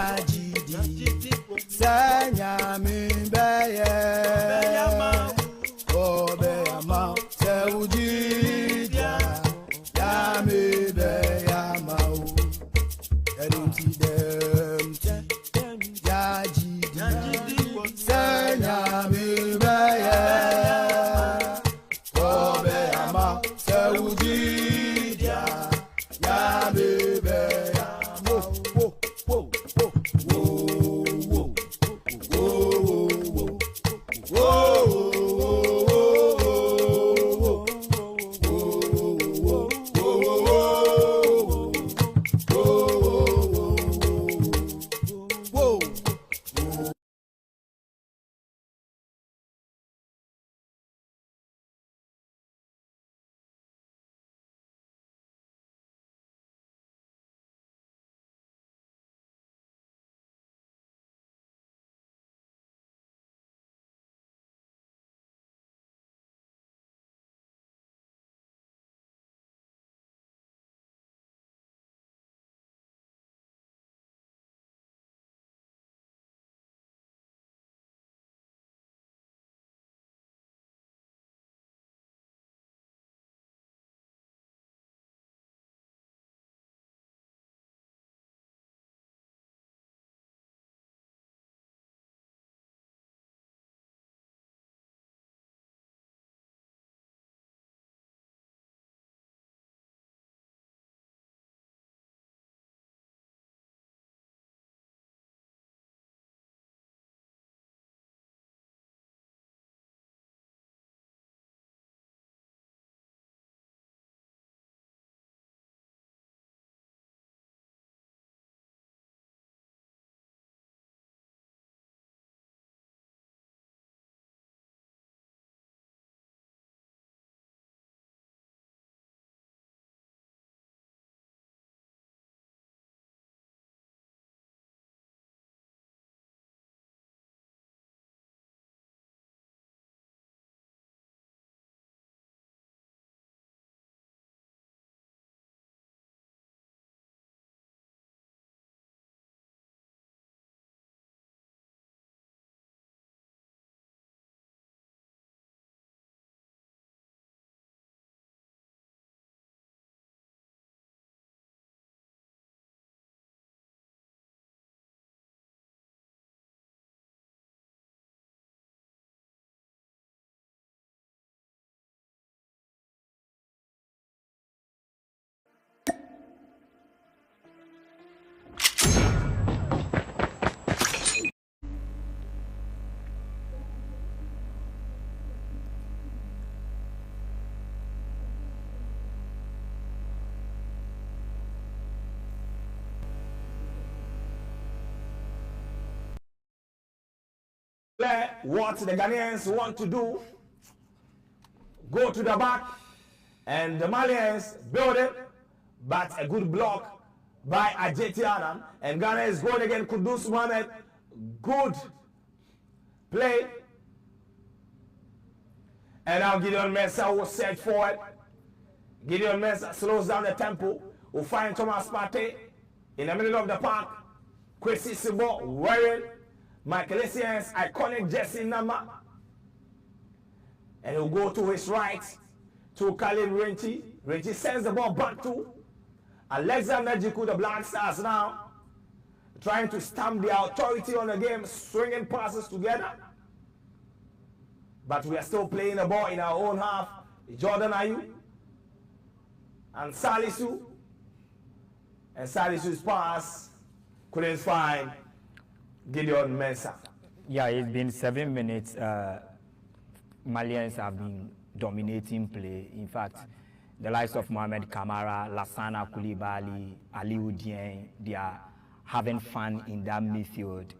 Yajidi, Sanya Mimbeye, Obeyama, Sewujida, Yami Beyama, Edunti Demti, Yajidi, Sanya Mimbeye, Obeyama, Sewujida, Yami Beyama, What the Ghanaians want to do, go to the back, and the Malians build it, but a good block by Ajeti Adam, and Ghana is going again. Kudus Mohamed, good play, and now Gideon Mensah will set forward. Gideon Mensah slows down the tempo. Will find Thomas Partey in the middle of the park. Kwesi Sibo wearing Michael Essie's iconic jersey number, and he'll go to his right to Khalid Renchi. Renchi sends the ball back to Alexander Jiku, the Black Stars now, trying to stamp their authority on the game, swinging passes together. But we are still playing the ball in our own half. Jordan Ayew and Salisu. And Salisu's pass couldn't find Gideon Mensah. Yeah, it's been 7 minutes. Malians have been dominating play. In fact, the likes of Mohamed Kamara, Lassana Koulibaly, Aliou Dieng, they are having fun in that midfield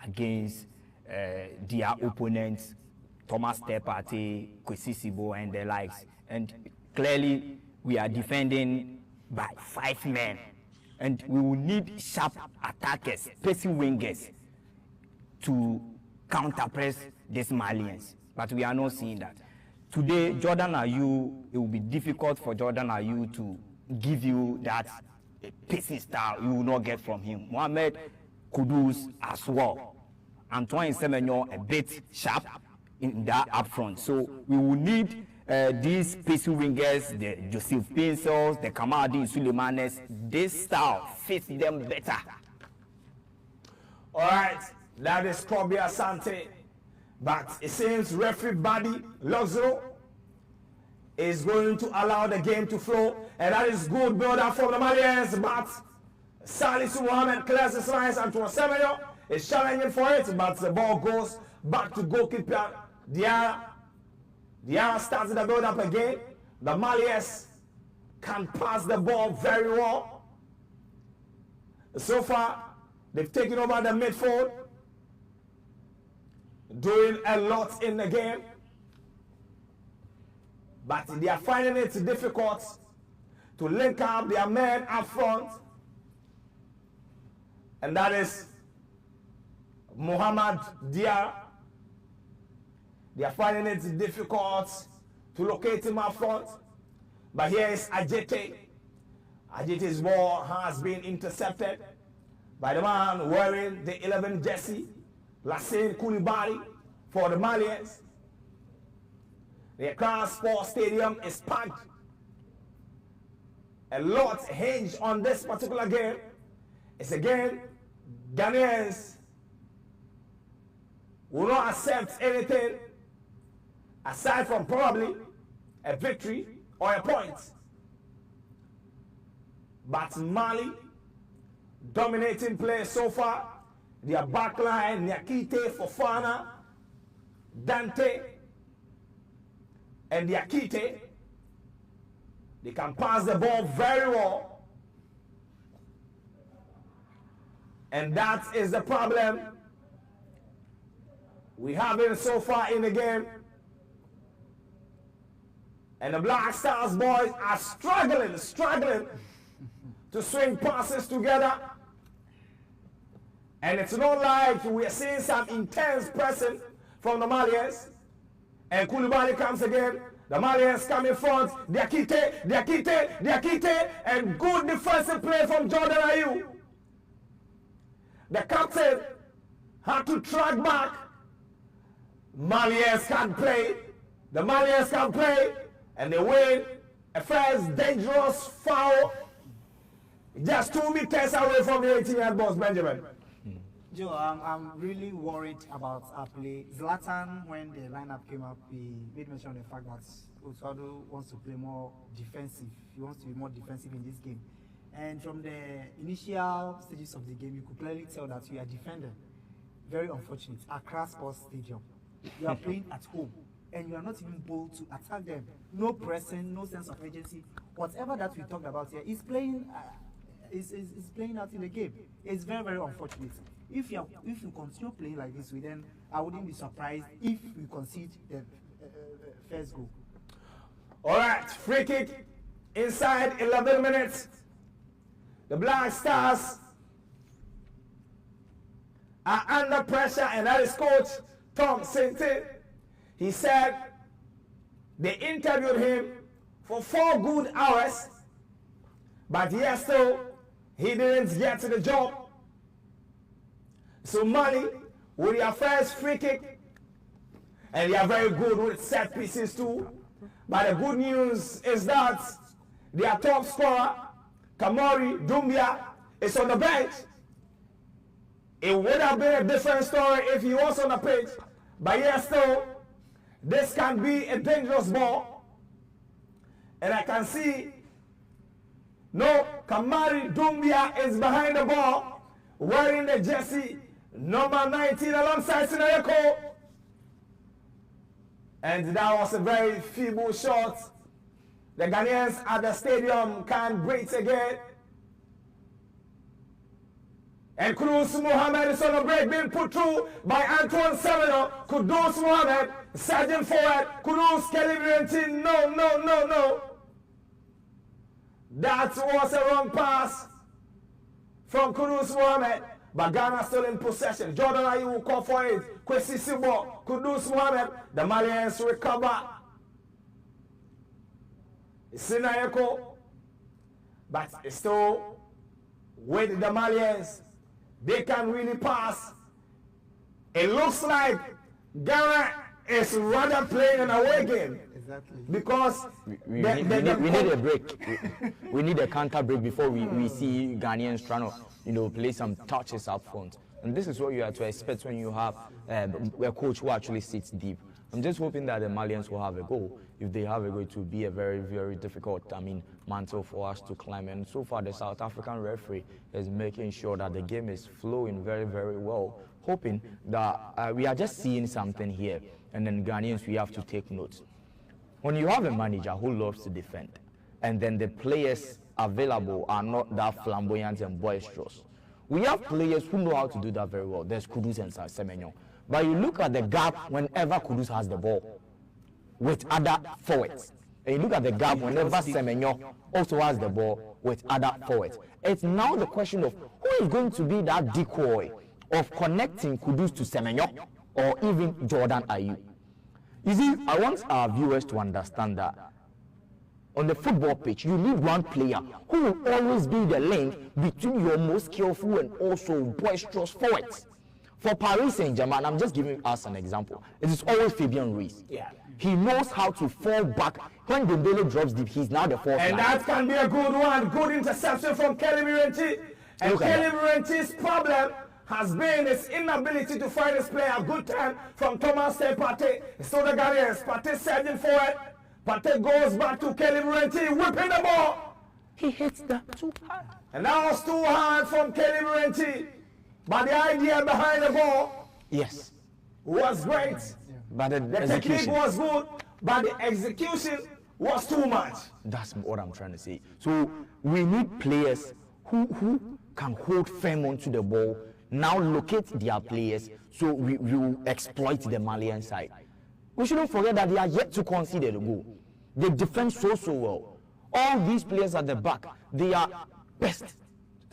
against their opponents, Thomas Partey, Kwesi Sibo, and the likes. And clearly, we are defending by 5 men. And we will need sharp attackers, pacing wingers, to counter-press these Malians. But we are not seeing that. Today, Jordan Ayew, it will be difficult for Jordan Ayew to give you that pacing style you will not get from him. Mohamed Kudus as well. Antoine Semenyo a bit sharp in that up front. So we will need these pacey wingers, the Joseph Pincels, the Kamaldeen Suleimanes. This style fits them better. All right, that is Kobe Asante. But it seems referee Buddy Lozero is going to allow the game to flow. And that is good build-up from the Malians. But Salisu Mohammed clears his lines. Antoine Semenyo is challenging for it. But the ball goes back to goalkeeper Diarra. Diarra starts the build-up again. The Malians can pass the ball very well. So far, they've taken over the midfield, doing a lot in the game. But they are finding it difficult to link up their men up front. And that is Mohamed Diarra. They are finding it difficult to locate him up front. But here is Ajete. Ajete's ball has been intercepted by the man wearing the 11 jersey, Lassine Coulibaly, for the Malians. The Accra Sports Stadium is packed. A lot hinge on this particular game. It's a game Ghanaians will not accept anything aside from probably a victory or a point. But Mali dominating play so far. Their backline, Nyakite, Fofana, Dante, and Nyakite, they can pass the ball very well. And that is the problem we have in so far in the game. And the Black Stars boys are struggling to swing passes together. And it's not like we are seeing some intense pressing from the Malians. And Coulibaly comes again. The Malians come in front. Diakite, and good defensive play from Jordan Ayew. The captain had to track back. Malians can play. The Malians can play. And they win a first dangerous foul. Just 2 meters away from the 18-yard box, Benjamin. Joe, I'm really worried about our play. Zlatan, when the lineup came up, he made mention of the fact that Oswaldo wants to play more defensive. He wants to be more defensive in this game. And from the initial stages of the game, you could clearly tell that we are defending. Very unfortunate. Accra Sports Stadium. You are playing at home, and you are not even bold to attack them. No pressing, no sense of urgency. Whatever that we talked about here is playing. Is playing out in the game. It's very, very unfortunate. If you continue playing like this, then I wouldn't be surprised if we concede the first goal. All right, free kick inside 11 minutes. The Black Stars are under pressure, and that is Coach Tom Sente. He said they interviewed him for 4 good hours, but yes, still he didn't get to the job. So Mali with their first free kick, and they are very good with set pieces too. But the good news is that their top scorer, Kamori Doumbia, is on the bench. It would have been a different story if he was on the pitch. But yes, still, this can be a dangerous ball. And I can see, no, Kamori Doumbia is behind the ball, wearing the jersey number 19 alongside Sinayeko. And that was a very feeble shot. The Ghanaians at the stadium can't breathe again. And Kudus Mohammed is on the break, being put through by Antoine Semenyo. Kudus Mohammed, surging forward. Kudus Kelly, no. That was a wrong pass from Kudus Mohammed. But Ghana still in possession. Jordan Ayew will call for it. Kwesi Sibo, Kudus Mohammed. The Malians recover. Sinayeko, but still with the Malians. they can really pass. It looks like Ghana is rather playing an away game. Exactly. Because We need a break. We need a counter break before we see Ghanaians trying to, play some touches up front. And this is what you have to expect when you have a coach who actually sits deep. I'm just hoping that the Malians will have a goal. If they have a goal, it will be a very, very difficult, mantle for us to climb. And so far, the South African referee is making sure that the game is flowing very, very well, hoping that we are just seeing something here. And then Ghanaians, we have to take notes. When you have a manager who loves to defend, and then the players available are not that flamboyant and boisterous, we have players who know how to do that very well. There's Kudus and Semenyo. But you look at the gap whenever Kudus has the ball with other forwards. And you look at the gap whenever Semenyo also has the ball with other forwards. It's now the question of who is going to be that decoy of connecting Kudus to Semenyo or even Jordan Ayew. You see, I want our viewers to understand that on the football pitch, you need one player who will always be the link between your most skillful and also boisterous forwards. For Paris Saint-Germain, I'm just giving us an example. It is always Fabian Ruiz. Yeah. He knows how to fall back. When Dembele drops deep, he's now the fourth line. And that can be a good one. Good interception from Kelly Mirenti. And Kelly Mirenti's problem has been his inability to find his player a good time from Thomas Partey. So the Ghanaians, Partey surging forward. Partey goes back to Kelly Mirenti, whipping the ball. He hits that too hard. And that was too hard from Kelly Mirenti. But the idea behind the ball, yes, was great. But the technique execution was good, but the execution was too much. That's what I'm trying to say. So we need players who can hold firm onto the ball, now locate their players, so we will exploit the Malian side. We shouldn't forget that they are yet to concede a goal. They defend so well. All these players at the back, they are best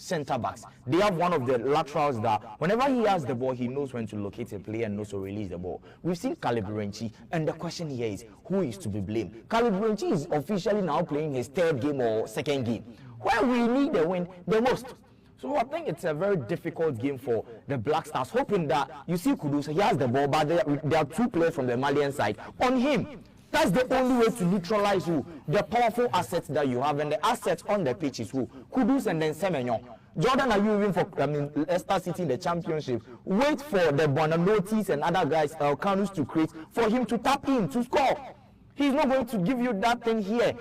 centre backs. They have one of the laterals that whenever he has the ball, he knows when to locate a player and knows to release the ball. We've seen Caleb Renchi, and the question here is, who is to be blamed? Caleb Renchi is officially now playing his third game or second game, where we need the win the most. So I think it's a very difficult game for the Black Stars, hoping that you see Kudus, he has the ball, but there are two players from the Malian side on him. That's the only way to neutralize who? The powerful assets that you have, and the assets on the pitch is who? Kudus and then Semenyo. Jordan, are you even for Leicester City in the championship? Wait for the Bonanotis and other guys, Kanus to create, for him to tap in, to score. He's not going to give you that thing here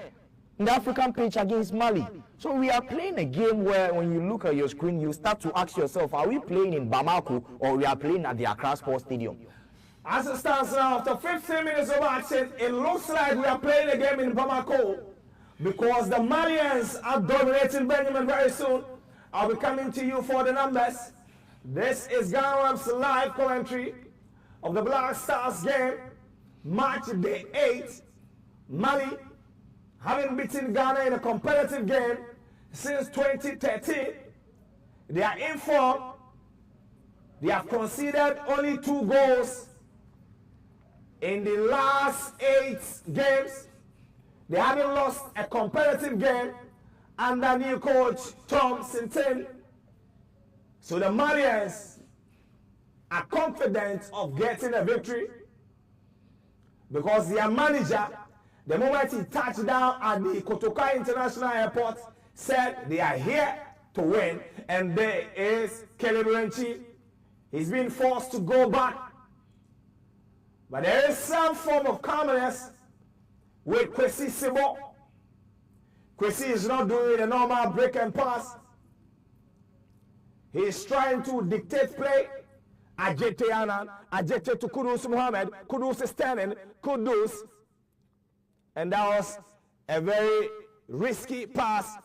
in the African pitch against Mali. So we are playing a game where when you look at your screen, you start to ask yourself, are we playing in Bamako or we are playing at the Accra Sports Stadium? As it stands now, after 15 minutes of action, it looks like we are playing a game in Bamako because the Malians are dominating Benjamin very soon. I'll be coming to you for the numbers. This is Ghana's live commentary of the Black Stars game, March the 8th. Mali, having beaten Ghana in a competitive game since 2013, they are in form. They have conceded only 2 goals in the last 8 games. They haven't lost a competitive game under new coach Tom Sintin. So the Malians are confident of getting a victory because their manager, the moment he touched down at the Kotoka International Airport, said they are here to win. And there is Kelly Renchi. He's been forced to go back. But there is some form of calmness with Kwesi Sibo. Kwesi is not doing a normal break and pass. He is trying to dictate play. Ajete Anan, Ajete to Kudus Mohammed. Kudus is standing. Kudus. And that was a very risky pass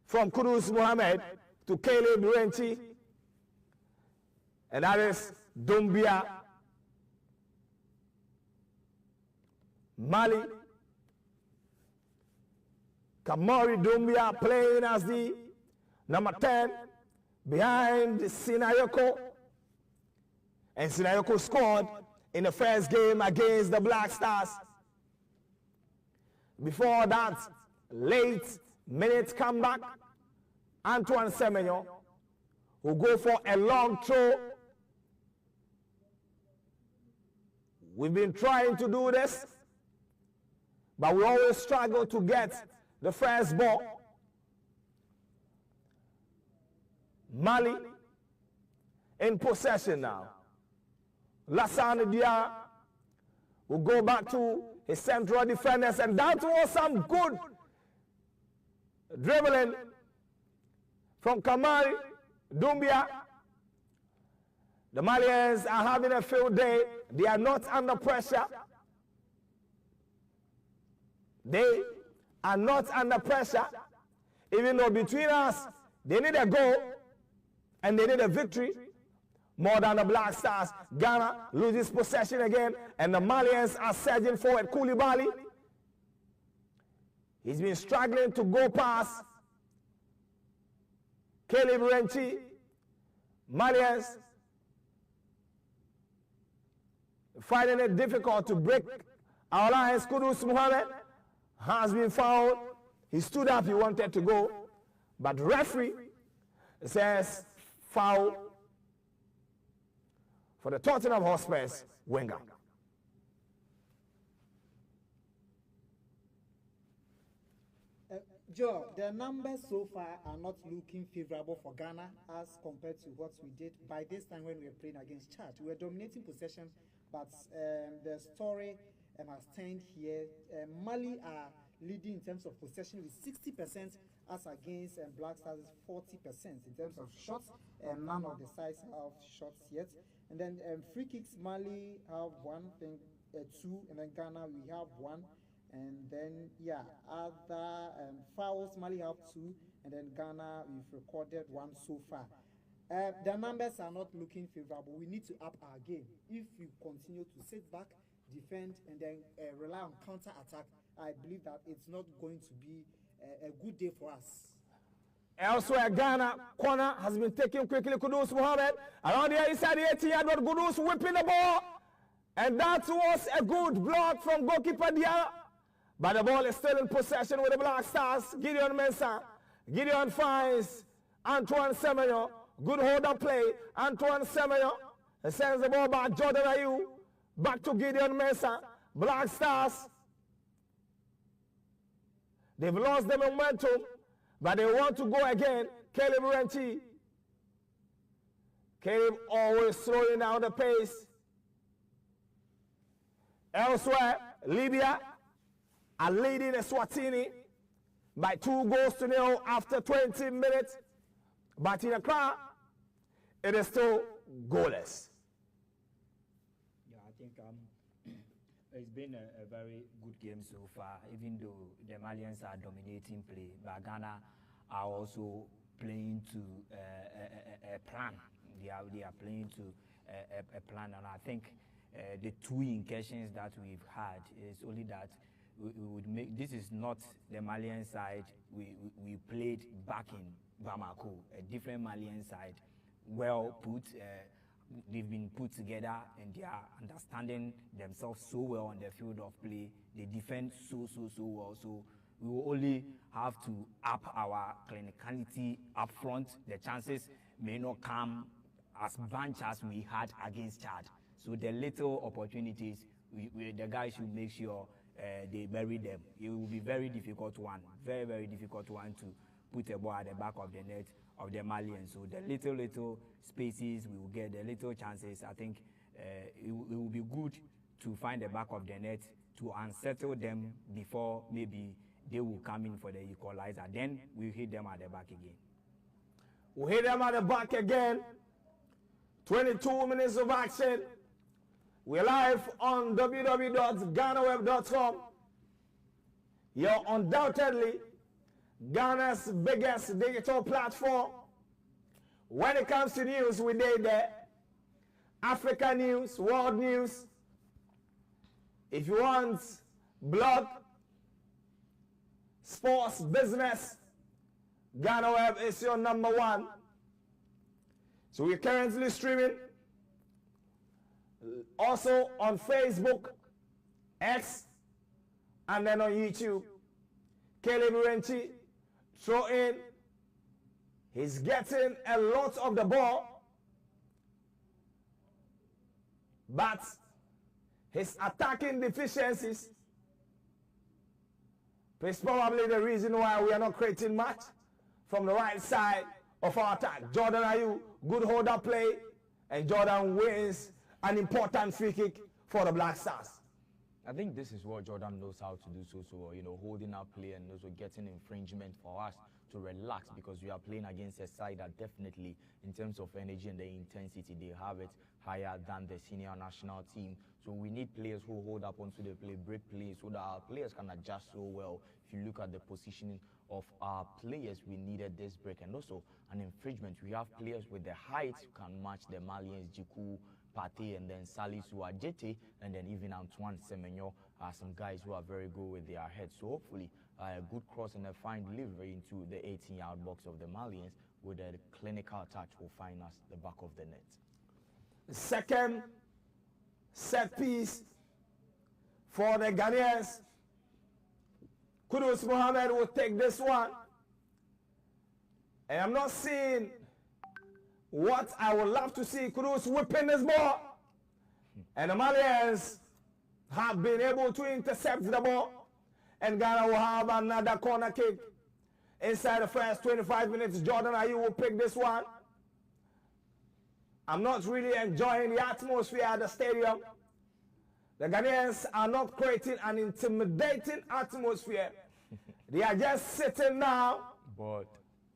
from Kudus Mohammed to Caleb Renchi. And that is Doumbia. Mali. Kamori Doumbia playing as the number 10 behind Sinayoko. And Sinayoko scored in the first game against the Black Stars. Before that, late minute comeback, Antoine Semenyo who go for a long throw. We've been trying to do this, but we always struggle to get the first ball. Mali in possession now. Lassana Dia will go back to his central defenders, and that was some good dribbling from Kamari Doumbia. The Malians are having a field day. They are not under pressure. They are not under pressure. Even though between us, they need a goal and they need a victory more than the Black Stars. Ghana loses possession again, and the Malians are surging forward. Koulibaly, he's been struggling to go past Caleb Renchi. Malians finding it difficult to break our lines. Kudus Mohammed has been fouled. He stood up, he wanted to go, but referee says foul for the Tottenham Hotspurs winger. Joe, the numbers so far are not looking favorable for Ghana as compared to what we did by this time when we were playing against Chad. We were dominating possession, but the story has turned here. Mali are leading in terms of possession with 60% as against Black Stars 40% in terms of shots. None of the sides have shots yet. And then free kicks, Mali have one, two, and then Ghana we have one. And then, other fouls, Mali have two, and then Ghana, we've recorded one so far. The numbers are not looking favorable. We need to up our game. If we continue to sit back, defend, and then rely on counter-attack, I believe that it's not going to be a good day for us. Elsewhere, Ghana corner has been taken quickly. Kudus Mohammed around the inside the 18-yard, but Kudus whipping the ball, and that was a good block from goalkeeper Diarra. But the ball is still in possession with the Black Stars. Gideon Mensah. Gideon finds Antoine Semenyo. Good hold-up play. Antoine Semenyo sends the ball back. Jordan Ayew. Back to Gideon Mensah. Black Stars. They've lost the momentum, but they want to go again. Caleb Renchi. Caleb always throwing down the pace. Elsewhere, Libya are leading Eswatini by 2-0 after 20 minutes. But in Accra, it is still goalless. Yeah, I think it's been a very good game so far, even though the Malians are dominating play. But Ghana are also playing to a plan. They are playing to a plan, and I think the two incursions that we've had is only that we would make. This is not the Malian side we played back in Bamako, a different Malian side, well put. They've been put together and they are understanding themselves so well on the field of play. They defend so well. So we will only have to up our clinicality up front. The chances may not come as much as we had against Chad. So the little opportunities, the guys should make sure they bury them. It will be very difficult one, very difficult one to put a ball at the back of the net of the Malians. So the little spaces we will get, the little chances, I think it will be good to find the back of the net to unsettle them before maybe they will come in for the equalizer. Then we'll hit them at the back again. We'll hit them at the back again. 22 minutes of action. We're live on www.ghanaweb.com. You're undoubtedly Ghana's biggest digital platform. When it comes to news, we did there. Africa news, world news. If you want blog, sports, business, Ghana Web is your number one. So we're currently streaming also on Facebook, X, and then on YouTube. Caleb Renchi throw in He's getting a lot of the ball, but his attacking deficiencies is probably the reason why we are not creating much from the right side of our attack. Jordan Ayew, good hold-up play, and Jordan wins an important free kick for the Black Stars. I think this is what Jordan knows how to do so, you know, holding up play and also getting infringement for us to relax, because we are playing against a side that definitely, in terms of energy and the intensity, they have it higher than the senior national team. So we need players who hold up onto the play, break plays, so that our players can adjust so well. If you look at the positioning of our players, we needed this break. And also an infringement. We have players with the height who can match the Malians, Djiku, Partey, and then Salisu Ajete, and then even Antoine Semenyo are some guys who are very good with their heads. So hopefully a good cross and a fine delivery into the 18-yard box of the Malians with a clinical touch will find us the back of the net. The second set piece for the Ghanaians. Kudus Mohammed will take this one. And I'm not seeing what I would love to see. Kudus whipping this ball. And the Malians have been able to intercept the ball. And Ghana will have another corner kick inside the first 25 minutes. Jordan Ayew will pick this one. I'm not really enjoying the atmosphere at the stadium. The Ghanaians are not creating an intimidating atmosphere. They are just sitting now, bored.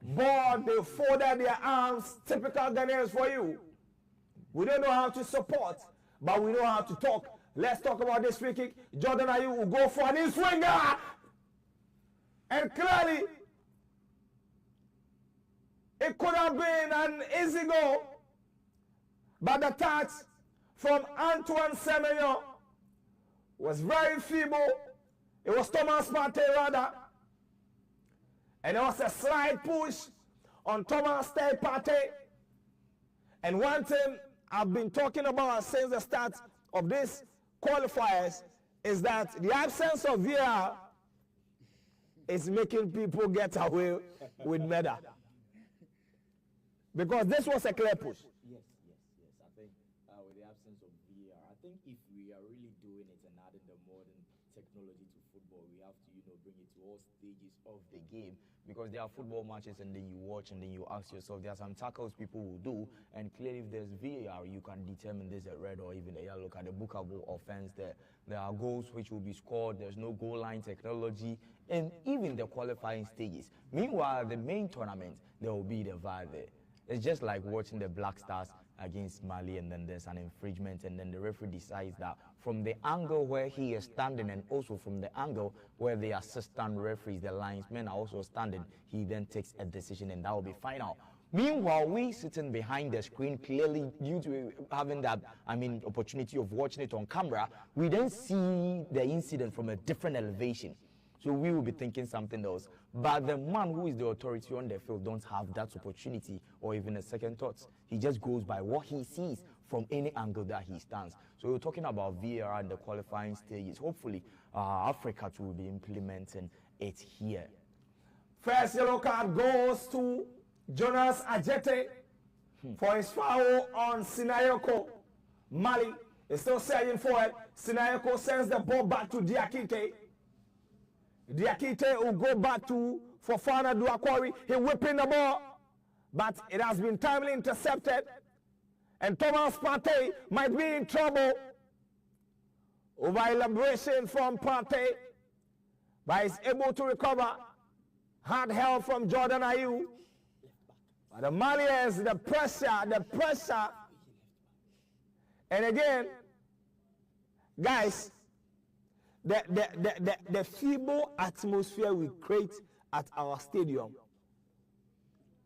They folded their arms. Typical Ghanaians for you. We don't know how to support, but we know how to talk. Let's talk about this free kick. Jordan Ayew will go for an in-swinger. And clearly, it could have been an easy goal. But the touch from Antoine Semenyo was very feeble. It was Thomas Partey rather. And there was a slight push on Thomas Partey. And one thing I've been talking about since the start of this qualifiers is that the absence of VAR is making people get away with murder. Because this was a clear push. Yes. I think with the absence of VAR, I think if we are really doing it and adding the modern technology to football, we have to, bring it to all stages of the game. Because there are football matches and then you watch and then you ask yourself, there are some tackles people will do, and clearly if there's VAR, you can determine this a red or even a yellow. Look at the bookable offense there. There are goals which will be scored. There's no goal line technology, and even the qualifying stages. Meanwhile, the main tournament, there will be the VAR there. It's just like watching the Black Stars against Mali, and then there's an infringement, and then the referee decides that from the angle where he is standing and also from the angle where the assistant referees, the linesmen are also standing, he then takes a decision, and that will be final. Meanwhile, we sitting behind the screen, clearly due to having that, opportunity of watching it on camera, we then see the incident from a different elevation. So we will be thinking something else. But the man who is the authority on the field don't have that opportunity or even a second thought. He just goes by what he sees from any angle that he stands. So we're talking about VAR and the qualifying stages. Hopefully, Africa will be implementing it here. First yellow card goes to Jonas Ajete for his foul on Sinayoko. Mali is still surging forward. Sinayoko sends the ball back to Diakite. Diakite will go back to Fofana Duakwari. He whipping the ball, but it has been timely intercepted. And Thomas Partey might be in trouble. Over elaboration from Partey, but he's able to recover. Hard help from Jordan Ayew. But the Malians, the pressure. And again, guys, the feeble atmosphere we create at our stadium.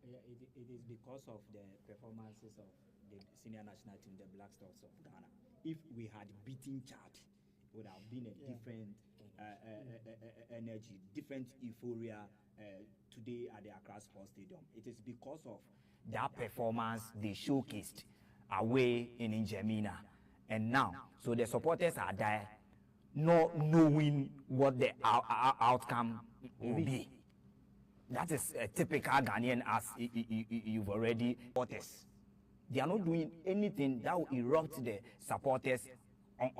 Yeah, it is because of the performances of the senior national team, the Black Stars of Ghana. If we had beaten Chad, it would have been a different energy, different euphoria today at the Accra Sports Stadium. It is because of that performance they showcased away in N'Djamena. And now, so the supporters are there, not knowing what the outcome will be. that is a typical Ghanaian, as you've already noticed. They are not doing anything that will erupt the supporters at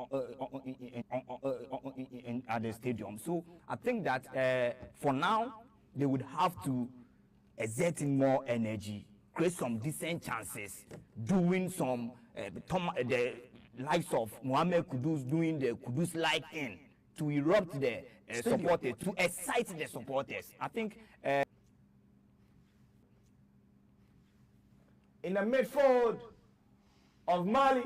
the stadium. So I think that for now, they would have to exert more energy, create some decent chances, doing some, the likes of Mohamed Kudus doing the Kudus-like thing to erupt the supporters, to excite the supporters. I think in the midfield of Mali,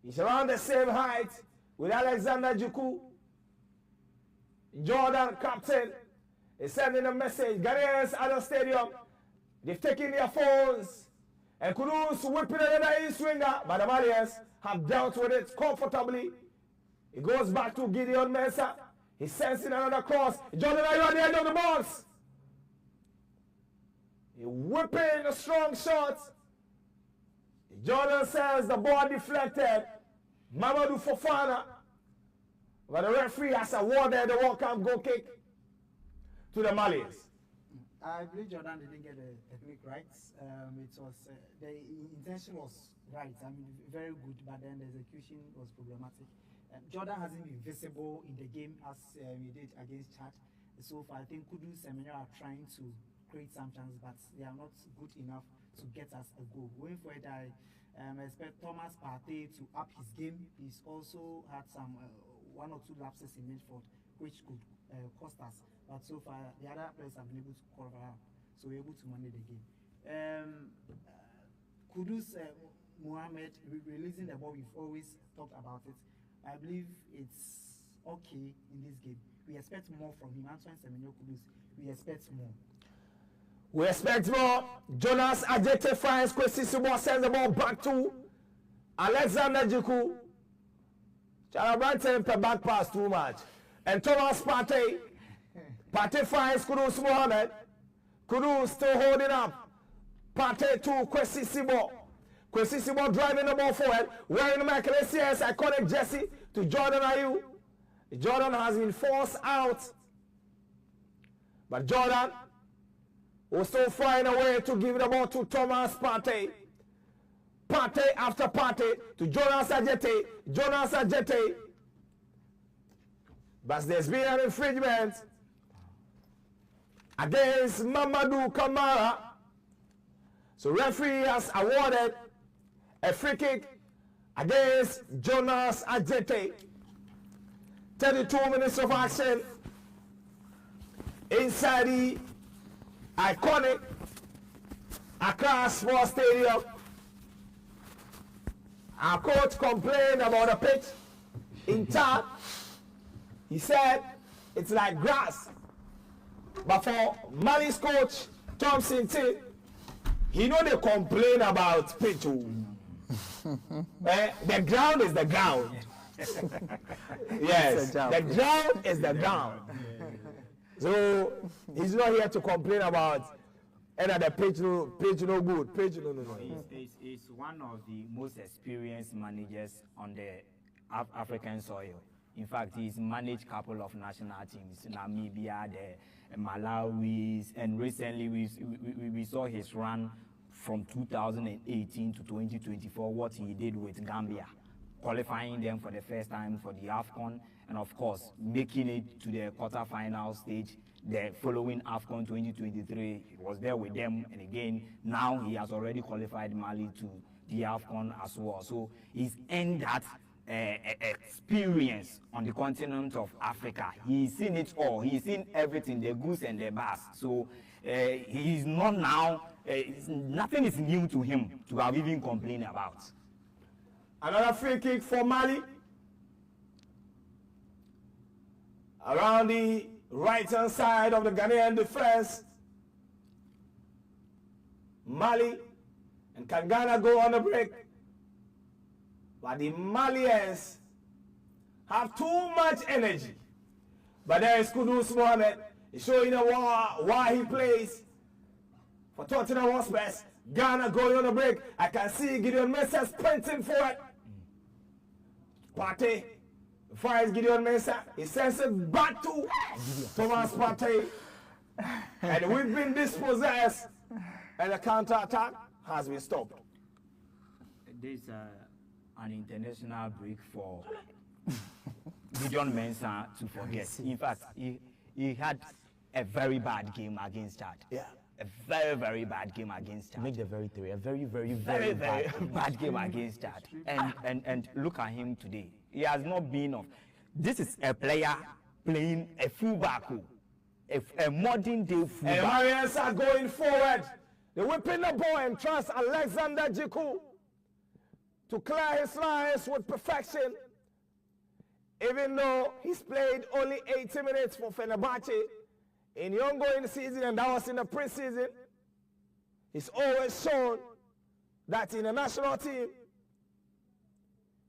he's around the same height with Alexander Djiku. Jordan, captain, is sending a message. Ghanaians at the stadium, they've taken their phones, and Kudus whipping another in-swinger, but the Malians have dealt with it comfortably. It goes back to Gideon Mensah. He sends in another cross. Jordan, are you at the end of the box? He whipping a strong shot. Jordan says the ball deflected. Mamadou Fofana, but the referee has awarded the World Cup goal kick to the Malians. I believe Jordan didn't get the technique right. It was the intention was right. I mean, very good, but then the execution was problematic. Jordan hasn't been visible in the game as he did against Chad. So far, I think Kudus and Menyo are trying to create some chances, but they are not good enough to get us a goal. Going forward, I expect Thomas Partey to up his game. He's also had some one or two lapses in midfield, which could cost us. But so far, the other players have been able to cover up, so we're able to manage the game. Kudus Mohamed releasing the ball, we've always talked about it. I believe it's okay in this game. We expect more from him. Antoine Semenyo Kudus, we expect more. We expect more. Jonas Adjete finds Kwesi Subon, sends the ball back to Alexander Djiku. Charabanten per back pass too much. And Thomas Partey. Partey finds Kudus Mohamed. Kudus still holding up. Partey to Kwesi Subon. Kwesi Subon driving the ball forward. Wearing the Michael Essie's iconic jersey to Jordan Ayew. Jordan has been forced out. But Jordan will still find a way to give the ball to Thomas Partey. Partey after Partey to Jonas Adjete. Jonas Adjete. But there's been an infringement against Mamadou Kamara. So referee has awarded a free kick against Jonas Adjete. 32 minutes of action inside the iconic Accra Sports Stadium. Our coach complained about the pitch in town. He said it's like grass. But for Mali's coach, Thompson T, he know they complain about pitch. The ground is the ground. Yes, the ground is the ground. So he's not here to complain about the pitch no good. Pitch no. He's one of the most experienced managers on the African soil. In fact, he's managed a couple of national teams, Namibia, the Malawi, and recently we saw his run from 2018 to 2024, what he did with Gambia, qualifying them for the first time for the AFCON, and of course, making it to the quarter-final stage. The following AFCON 2023, he was there with them, and again, now he has already qualified Mali to the AFCON as well. So he's earned that experience on the continent of Africa. He's seen it all. He's seen everything, the goose and the bass. So he's not now, nothing is new to him to have even complained about. Another free kick for Mali. Around the right-hand side of the Ghanaian defense. Mali. And can Ghana go on the break? But the Malians have too much energy. But there is Kudus Mohamed. He's showing why he plays for Tottenham Hotspur. Ghana going on the break. I can see Gideon Mensah sprinting for it. Partey Fires Gideon Mensah. He sends it back to Thomas Partey. And we've been dispossessed. And the counter-attack has been stopped. This an international break for Gideon Mensah to forget. In fact, he had a very bad game against Chad. Yeah. A very, very bad game against Chad. Make the very three. A very, very, Very, very, very bad game against Chad. And look at him today. He has not been off. This is a player playing a fullback, a modern day And fullback. Marians are going forward. They're whipping the ball and trust Alexander Djiku to clear his lines with perfection. Even though he's played only 80 minutes for Fenerbahce in the ongoing season, and that was in the preseason, he's always shown that in the national team,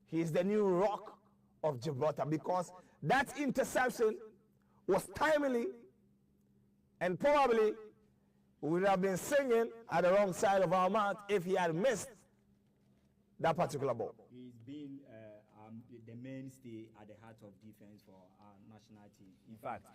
he's the new rock of Gibraltar, because that interception was timely, and probably we would have been singing at the wrong side of our mouth if he had missed that particular ball. He's been the mainstay at the heart of defense for our national team. In fact,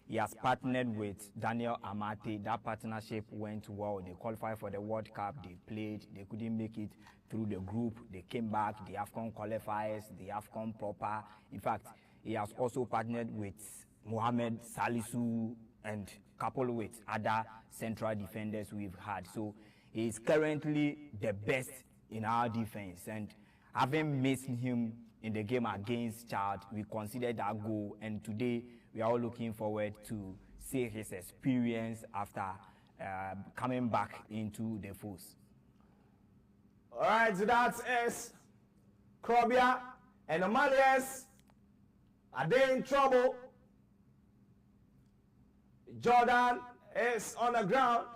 he has partnered with Daniel Amate. That partnership went well. They qualified for the World Cup. They played. They couldn't make it through the group. They came back. The AFCON qualifiers, the AFCON proper. In fact, he has also partnered with Mohamed Salisu and coupled with other central defenders we've had. So he is currently the best in our defense. And having missed him in the game against Chad, we considered that goal. And today, we are all looking forward to see his experience after coming back into the force. All right, so that is Krobia and the Malians. Are they in trouble? Jordan is on the ground.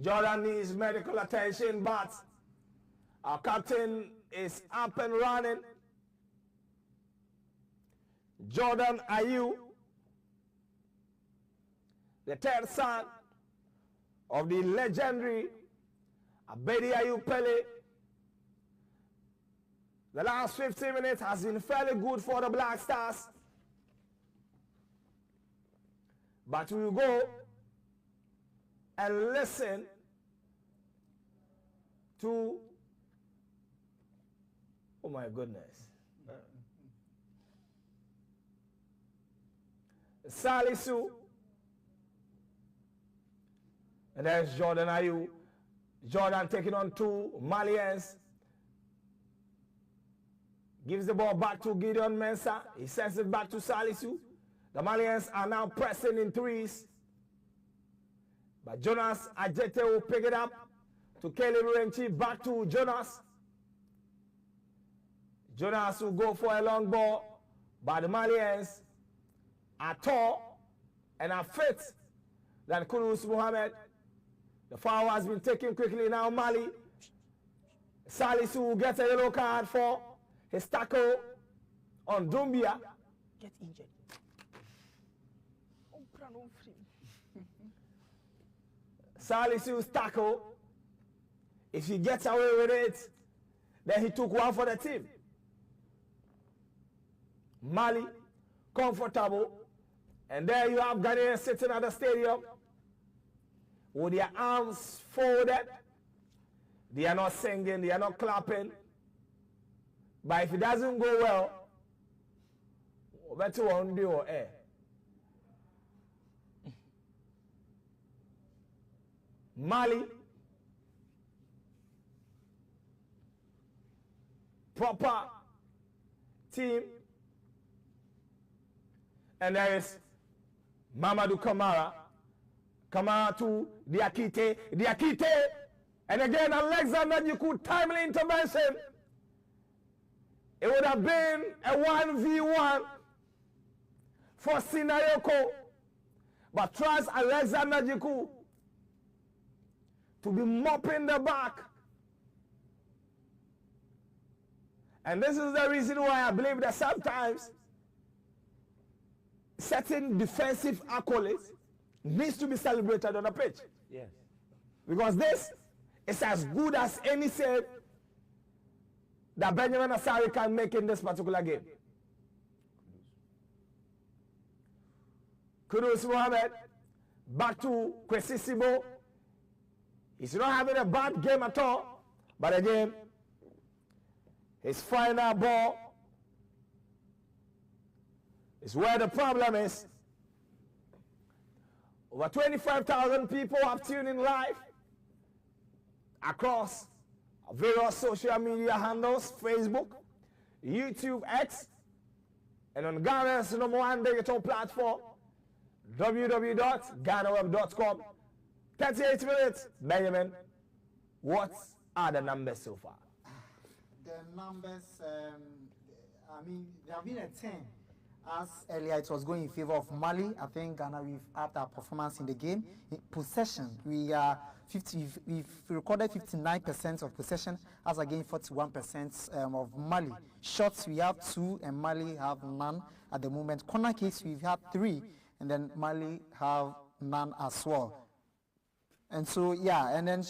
Jordan needs medical attention, but our captain is up and running. Jordan Ayew, the third son of the legendary Abedi Ayew Pele. The last 15 minutes has been fairly good for the Black Stars. But we will go and listen to, oh my goodness, Salisu, and there's Jordan Ayew. Jordan taking on two Malians. Gives the ball back to Gideon Mensah. He sends it back to Salisu. The Malians are now pressing in threes. But Jonas Ajete will pick it up to Caleb Renchi, back to Jonas. Jonas will go for a long ball, but the Malians are tall and are fit than Kudus Mohammed. The foul has been taken quickly now. Mali. Salisu will get a yellow card for his tackle on Dumbia. Get injured. Salisu's tackle, if he gets away with it, then he took one for the team. Mali, comfortable. And there you have Ghanaians sitting at the stadium with their arms folded. They are not singing, they are not clapping. But if it doesn't go well, better one day or air. Mali, proper team. And there is Mamadou Kamara. Kamara to Diakite. Diakite. And again, Alexander Djiku, timely intervention. It would have been a 1v1 for Sinayoko. But trust Alexander Djiku to be mopping the back. And this is the reason why I believe that sometimes certain defensive accolades needs to be celebrated on the pitch. Yes. Because this is as good as any save that Benjamin Asari can make in this particular game? Kudus Mohammed, back to Kwesi Sibo. He's not having a bad game at all, but again, his final ball is where the problem is. Over 25,000 people have tuned in live across various social media handles, Facebook, YouTube, X, and on Ghana's #1 digital platform, www.ghanaweb.com. 38 minutes. Benjamin, what are the numbers so far? The numbers, I mean, there have been a 10. As earlier, it was going in favor of Mali. I think Ghana, we've upped our performance in the game. In possession, we've recorded 59% of possession, as against 41% of Mali. Shots, we have 2, and Mali have none at the moment. Corner kicks, we've had 3, and then Mali have none as well. And so, yeah, and then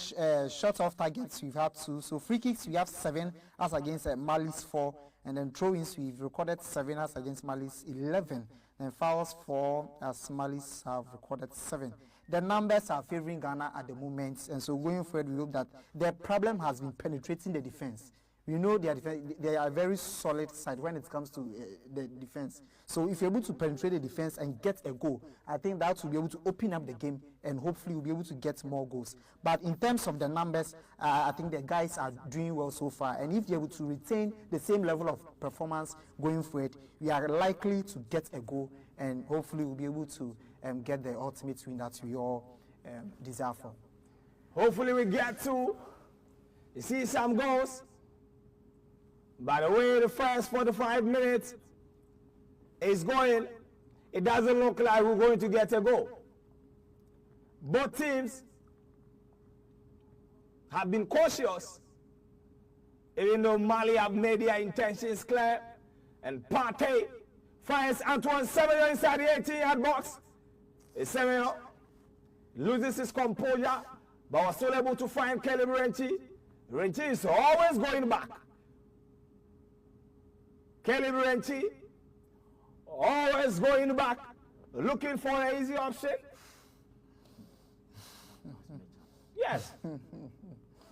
shots off targets, we've had 2. So free kicks, we have 7, as against Mali's 4. And then throw-ins, we've recorded 7, as against Mali's 11. And fouls 4, as Mali's have recorded 7. The numbers are favoring Ghana at the moment. And so going forward, we hope that the problem has been penetrating the defense. We know they are a very solid side when it comes to the defense. So if you're able to penetrate the defense and get a goal, I think that will be able to open up the game and hopefully we'll be able to get more goals. But in terms of the numbers, I think the guys are doing well so far. And if they're able to retain the same level of performance going forward, we are likely to get a goal and hopefully we'll be able to get the ultimate win that we all desire for. Hopefully we get to see some goals. By the way, the first 45 minutes is going, it doesn't look like we're going to get a goal. Both teams have been cautious, even though Mali have made their intentions clear. And Partey finds Antoine Semenyo inside the 18-yard box. Semenyo loses his composure, but was still able to find Caleb Renchi. Renchi is always going back. Caleb Renchi always going back, looking for an easy option. Yes.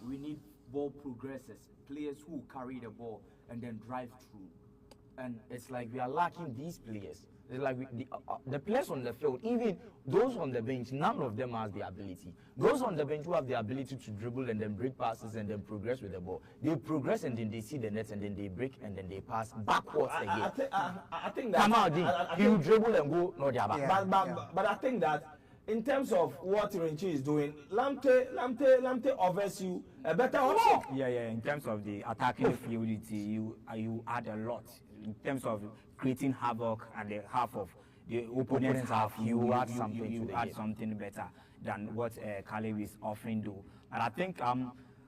We need ball progressors, players who carry the ball and then drive through. And it's like we are lacking these players. It's like the players on the field, even those on the bench, none of them has the ability. Those on the bench who have the ability to dribble and then break passes and then progress with the ball, they progress and then they see the net and then they break and then they pass backwards again. I think that. Come out, he will dribble and go, no, yeah, back. But I think that in terms of what Renchi is doing, Lamte offers you a better option. Yeah. In terms of the attacking fluidity, you add a lot. In terms of creating havoc at the half of the opponent's half, you add something better than what Caleb is offering to. And I think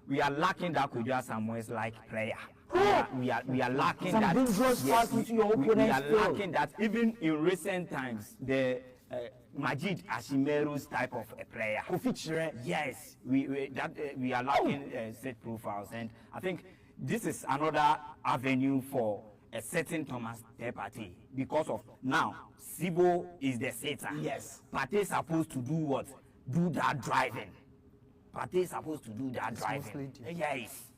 we are lacking that Kudus Samuel's like player. We are lacking Some that. dangerous pass into your we opponent's are field. lacking that. Even in recent times, the Majid Ashimeru's type of a player. Yes, we are lacking set profiles, and I think this is another avenue for a certain Thomas Partey because of now Sibo is the setter. Yes. Partey is supposed to do what? Do that driving. Partey is supposed to do that driving. Yes.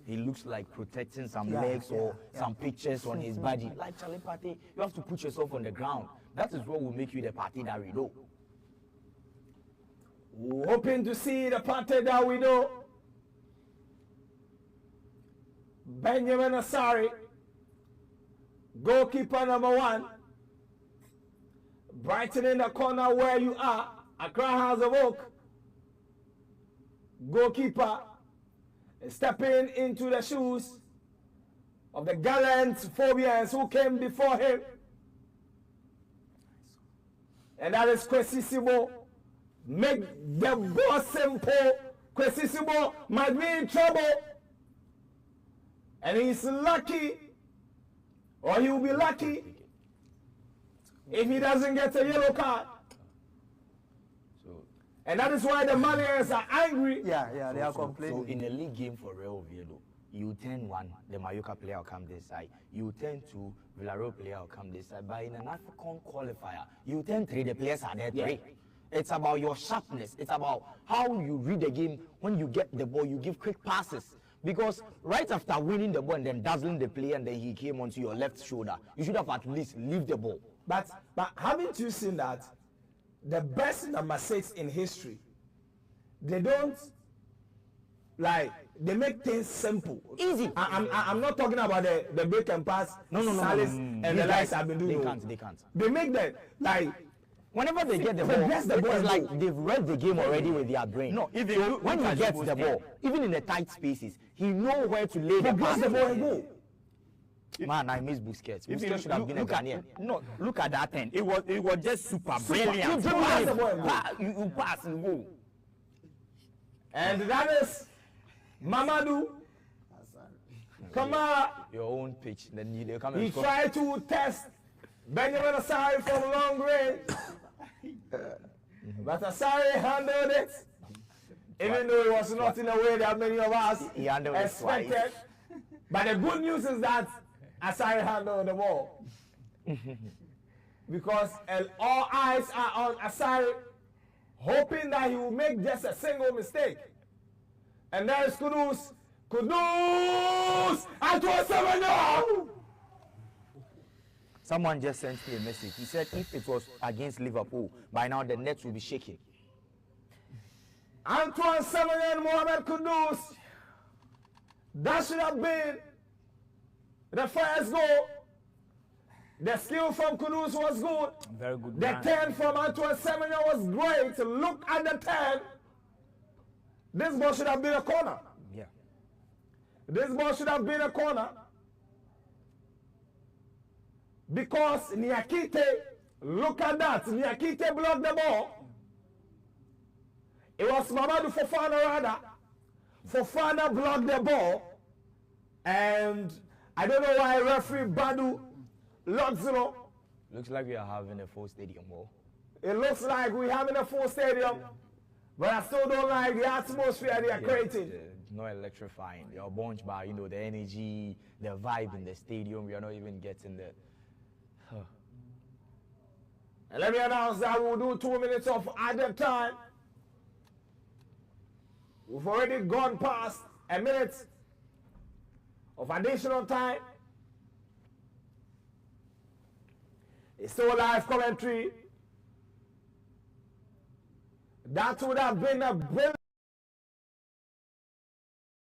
He looks like protecting some legs or some pictures on his body. Like Charlie Partey, you have to put yourself on the ground. That is what will make you the Partey that we know. Hoping to see the Partey that we know. Benjamin Asari, goalkeeper #1. Brighton in the corner where you are, Accra House of Oak. Goalkeeper is stepping into the shoes of the gallant Phobians who came before him. And that is Kwesi Sibo. Make the ball simple. Kwesi Sibo might be in trouble. And he's lucky, or he will be lucky, if he doesn't get a yellow card. And that is why the Malians are angry. Yeah, they are complaining. So in a league game for Real Oviedo, you turn one, the Mallorca player will come this side. You turn two, Villarreal player will come this side. But in an African qualifier, you turn three, the players are there three. It's about your sharpness. It's about how you read the game. When you get the ball, you give quick passes. Because right after winning the ball and then dazzling the player and then he came onto your left shoulder, you should have at least leave the ball. But haven't you seen that the best number 6 in history, they don't, like, they make things simple. Easy. I'm not talking about the break and pass. Salis and the likes have been doing. They can't. They make that, like, whenever they get the ball, it's like they've read the game already with their brain. No, if they When he gets the ball, even in the tight spaces, he knows where to lay the pass. the ball and go. Man, I miss Busquets. Busquets should have been a Ghanaian. No, look at that thing. It was just super brilliant. You pass the ball and go. You pass and go. And that is Mamadou Kamara. Your own pitch. Then they come and He score. tried to test Benjamin Asari from long range. But Asari handled it. Even though it was not in a way that many of us He handled it expected. twice. But the good news is that Asari handled the ball. Because all eyes are on Asari, hoping that he will make just a single mistake. And there is Kudus. Kudus! Antoine Semenyo! Someone just sent me a message. He said if it was against Liverpool, by now the net will be shaking. Antoine Semenyo and Mohamed Kudus. That should have been the first goal. The skill from Kudus was good. Very good. The man. 10 from Antoine Semenyo was great. Look at the 10. This ball should have been a corner. Yeah. This ball should have been a corner. Because Niakite, look at that. Niakite blocked the ball. It was Mamadou Fofana rather. Fofana blocked the ball. And I don't know why referee Badu Lodzino. Looks like we are having a full stadium ball. It looks like we're having a full stadium. But I still don't like the atmosphere they are creating. Not electrifying. You're bunch bar, you know, the energy, the vibe in the stadium. We are not even getting the. And let me announce that we'll do 2 minutes of added time. We've already gone past a minute of additional time. It's still live commentary. That would have been a brilliant